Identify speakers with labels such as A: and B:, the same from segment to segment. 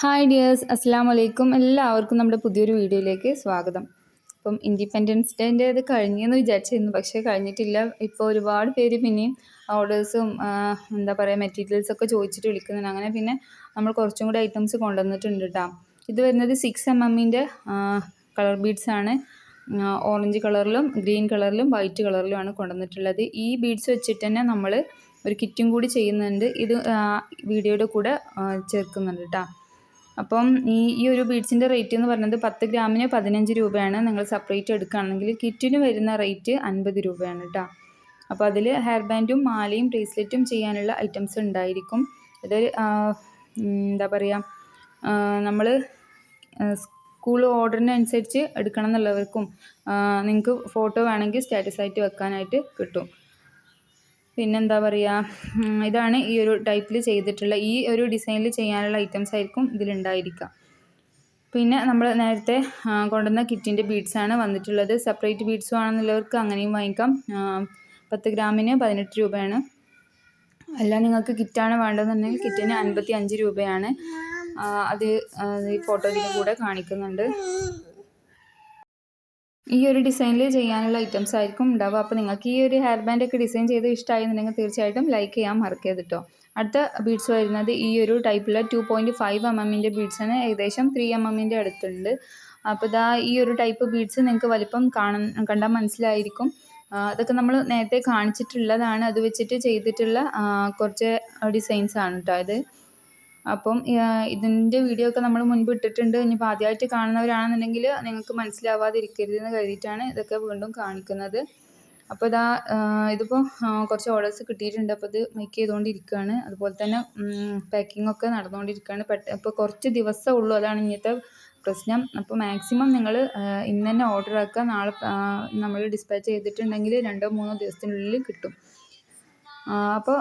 A: Hi dears, അസ്സാം വലൈക്കും. എല്ലാവർക്കും നമ്മുടെ പുതിയൊരു വീഡിയോയിലേക്ക് സ്വാഗതം. അപ്പം ഇൻഡിപെൻഡൻസ് ഡേൻ്റെ ഇത് കഴിഞ്ഞെന്ന് വിചാരിച്ചിരുന്നു, പക്ഷേ കഴിഞ്ഞിട്ടില്ല. ഇപ്പോൾ ഒരുപാട് പേര് പിന്നെയും ഓർഡേഴ്സും എന്താ പറയുക മെറ്റീരിയൽസൊക്കെ ചോദിച്ചിട്ട് വിളിക്കുന്നുണ്ട്. അങ്ങനെ പിന്നെ നമ്മൾ കുറച്ചും കൂടി ഐറ്റംസ് കൊണ്ടുവന്നിട്ടുണ്ട് കേട്ടോ. ഇത് വരുന്നത് 6mm കളർ ബീഡ്സാണ്. ഓറഞ്ച് കളറിലും ഗ്രീൻ കളറിലും വൈറ്റ് കളറിലുമാണ് കൊണ്ടുവന്നിട്ടുള്ളത്. ഈ ബീഡ്സ് വെച്ചിട്ട് തന്നെ നമ്മൾ ഒരു കിറ്റും കൂടി ചെയ്യുന്നുണ്ട്. ഇത് വീഡിയോയുടെ കൂടെ ചേർക്കുന്നുണ്ട് കേട്ടോ. അപ്പം ഈ ഒരു ബീഡ്സിൻ്റെ റേറ്റ് എന്ന് പറയുന്നത് 10 ഗ്രാമിന് 15 രൂപയാണ്. നിങ്ങൾ സെപ്പറേറ്റ് എടുക്കുകയാണെങ്കിൽ കിറ്റിന് വരുന്ന റേറ്റ് 50 രൂപയാണ് കേട്ടോ. അപ്പോൾ അതിൽ ഹെയർ ബാൻഡും മാലയും ബ്രേസ്ലെറ്റും ചെയ്യാനുള്ള ഐറ്റംസ് ഉണ്ടായിരിക്കും. ഇതൊരു എന്താ പറയുക, നമ്മൾ സ്കൂൾ ഓർഡറിനനുസരിച്ച് എടുക്കണം എന്നുള്ളവർക്കും നിങ്ങൾക്ക് ഫോട്ടോ വേണമെങ്കിൽ സ്റ്റാറ്റസ് ആയിട്ട് വെക്കാനായിട്ട് കിട്ടും. പിന്നെന്താ പറയുക, ഇതാണ് ഈ ഒരു ടൈപ്പിൽ ചെയ്തിട്ടുള്ള ഈ ഒരു ഡിസൈനിൽ ചെയ്യാനുള്ള ഐറ്റംസ് ആയിരിക്കും ഇതിലുണ്ടായിരിക്കുക. പിന്നെ നമ്മൾ നേരത്തെ കൊണ്ടുവന്ന കിറ്റിൻ്റെ ബീഡ്സാണ് വന്നിട്ടുള്ളത്. സെപ്പറേറ്റ് ബീഡ്സും ആണെന്നുള്ളവർക്ക് അങ്ങനെയും വാങ്ങിക്കാം. 10 ഗ്രാമിന് 18 രൂപയാണ്. അല്ല നിങ്ങൾക്ക് കിറ്റാണ് വേണ്ടതെന്നുണ്ടെങ്കിൽ കിറ്റിന് 55 രൂപയാണ്. അത് ഈ ഫോട്ടോയിൽ കൂടെ കാണിക്കുന്നുണ്ട്. ഈ ഒരു ഡിസൈനിൽ ചെയ്യാനുള്ള ഐറ്റംസ് ആയിരിക്കും ഉണ്ടാവുക. അപ്പോൾ നിങ്ങൾക്ക് ഈ ഒരു ഹെയർ ബാൻഡൊക്കെ ഡിസൈൻ ചെയ്ത് ഇഷ്ടമായിരുന്നുണ്ടെങ്കിൽ തീർച്ചയായിട്ടും ലൈക്ക് ചെയ്യാൻ മറക്കരുത് കേട്ടോ. അടുത്ത ബീഡ്സ് വരുന്നത് ഈ ഒരു ടൈപ്പിലുള്ള 2.5mm ബീഡ്സാണ്. ഏകദേശം 3mm അടുത്തുണ്ട്. അപ്പോൾ ഇതാ ഈ ഒരു ടൈപ്പ് ബീഡ്സ് നിങ്ങൾക്ക് വലിപ്പം കണ്ടാൽ മനസ്സിലായിരിക്കും. അതൊക്കെ നമ്മൾ നേരത്തെ കാണിച്ചിട്ടുള്ളതാണ്. അത് വെച്ചിട്ട് ചെയ്തിട്ടുള്ള കുറച്ച് ഡിസൈൻസ് ആണ് കേട്ടോ ഇത്. അപ്പം ഇതിൻ്റെ വീഡിയോ ഒക്കെ നമ്മൾ മുൻപ് ഇട്ടിട്ടുണ്ട്. ഇനിയിപ്പോൾ ആദ്യമായിട്ട് കാണുന്നവരാണെന്നുണ്ടെങ്കിൽ നിങ്ങൾക്ക് മനസ്സിലാവാതിരിക്കരുതെന്ന് കരുതിയിട്ടാണ് ഇതൊക്കെ വീണ്ടും കാണിക്കുന്നത്. അപ്പോൾ ഇതിപ്പോൾ കുറച്ച് ഓർഡേഴ്സ് കിട്ടിയിട്ടുണ്ട്. അപ്പോൾ ഇത് മേക്ക് ചെയ്തുകൊണ്ടിരിക്കുകയാണ്. അതുപോലെ തന്നെ പാക്കിംഗ് ഒക്കെ നടന്നുകൊണ്ടിരിക്കുകയാണ്. ഇപ്പോൾ കുറച്ച് ദിവസമേ ഉള്ളൂ, അതാണ് ഇന്നത്തെ പ്രശ്നം. അപ്പോൾ മാക്സിമം നിങ്ങൾ ഇന്ന് തന്നെ ഓർഡർ ആക്കുക. നാളെ നമ്മൾ ഡിസ്പാച്ച് ചെയ്തിട്ടുണ്ടെങ്കിൽ 2-3 ദിവസത്തിനുള്ളിൽ കിട്ടും. അപ്പോൾ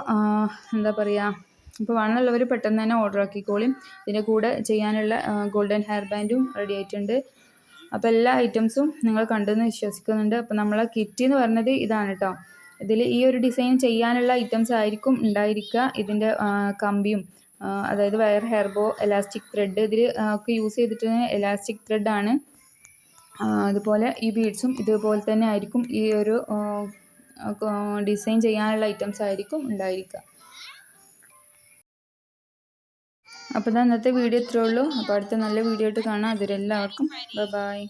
A: എന്താ പറയുക, ഇപ്പോൾ വേണമെന്നുള്ളവർ പെട്ടെന്ന് തന്നെ ഓർഡർ ആക്കിക്കോളും. ഇതിൻ്റെ കൂടെ ചെയ്യാനുള്ള ഗോൾഡൻ ഹെയർ ബാൻഡും റെഡി ആയിട്ടുണ്ട്. അപ്പോൾ എല്ലാ ഐറ്റംസും നിങ്ങൾ കണ്ടെന്ന് വിശ്വസിക്കുന്നുണ്ട്. അപ്പോൾ നമ്മളെ കിറ്റ് എന്ന് പറഞ്ഞത് ഇതാണ് കേട്ടോ. ഇതിൽ ഈ ഒരു ഡിസൈൻ ചെയ്യാനുള്ള ഐറ്റംസ് ആയിരിക്കും ഉണ്ടായിരിക്കുക. ഇതിൻ്റെ കമ്പിയും അതായത് wire, hair bow, elastic thread, ഇതിൽ ഒക്കെ യൂസ് ചെയ്തിട്ടുള്ള എലാസ്റ്റിക് ത്രെഡാണ്. അതുപോലെ ഈ ബീഡ്സും ഇതുപോലെ തന്നെ ആയിരിക്കും. ഈ ഒരു ഡിസൈൻ ചെയ്യാനുള്ള ഐറ്റംസ് ആയിരിക്കും ഉണ്ടായിരിക്കുക. അപ്പോൾ ഇന്നത്തെ വീഡിയോ ഇത്രയേ ഉള്ളൂ. അപ്പോൾ അടുത്ത നല്ല വീഡിയോ ആയിട്ട് കാണാം. അതിലെല്ലാവർക്കും ബൈ.